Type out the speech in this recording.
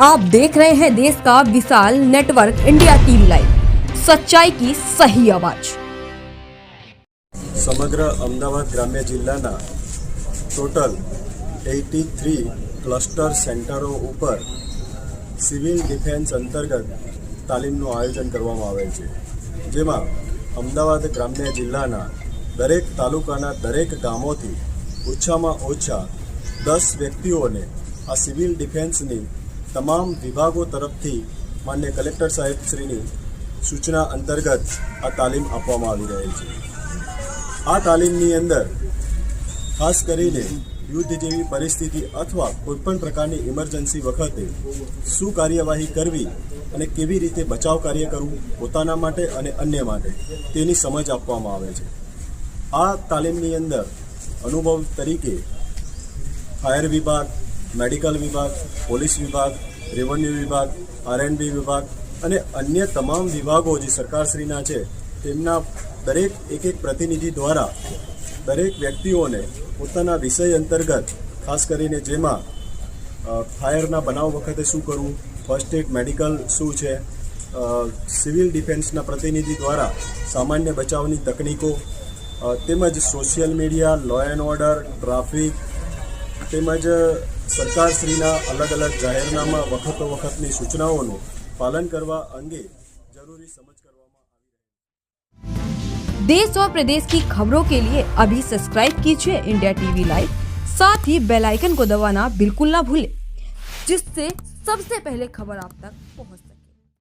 आप देख रहे हैं देश का विशाल नेटवर्क इंडिया टीवी लाइव, सच्चाई की सही आवाज। समग्र अमदावाद ग्राम्य जिल्लाना टोटल 83 क्लस्टर सेंटरों पर सिविल डिफेन्स अंतर्गत तालीमનું આયોજન કરવામાં આવેલ છે, જેમાં અમદાવાદ ગ્રામ્ય જિલ્લાના દરેક તાલુકાના દરેક ગામોથી ઓછામાં ઓછા 10 વ્યક્તિઓને આ સિવિલ ડિફેન્સની તમામ વિભાગો તરફથી માન્ય કલેક્ટર સાહેબશ્રીની સૂચના અંતર્ગત આ તાલીમ આપવામાં આવી રહેલ છે। આ તાલીમની અંદર ખાસ કરીને યુદ્ધ જેવી પરિસ્થિતિ અથવા કોઈપણ પ્રકારની ઇમરજન્સી વખતે શું કાર્યવાહી કરવી અને કેવી રીતે બચાવ કાર્ય કરવું પોતાના માટે અને અન્ય માટે તેની સમજ આપવામાં આવે છે। આ તાલીમની અંદર અનુભવ તરીકે ફાયર વિભાગ, મેડિકલ વિભાગ, પોલીસ વિભાગ, રેવન્યુ વિભાગ, R&B વિભાગ અને અન્ય તમામ વિભાગો જે સરકારશ્રીના છે તેમના દરેક એક પ્રતિનિધિ દ્વારા દરેક વ્યક્તિઓને પોતાના વિષય અંતર્ગત ખાસ કરીને જેમાં ફાયરના બનાવ વખતે શું કરવું, ફર્સ્ટ એડ મેડિકલ શું છે, સિવિલ ડિફેન્સના પ્રતિનિધિ દ્વારા સામાન્ય બચાવની તકનીકો તેમજ social media, law and order, traffic તેમજ સરકારશ્રીના અલગ અલગ જાહેરનામા વખતની સૂચનાઓનું પાલન કરવા અંગે જરૂરી સમજ કરવામાં આવી। देश और प्रदेश की खबरों के लिए अभी सब्सक्राइब कीजिए इंडिया टीवी लाइव, साथ ही बेल आइकन को दबाना बिल्कुल ना भूलें, जिससे सबसे पहले खबर आप तक पहुंच सके।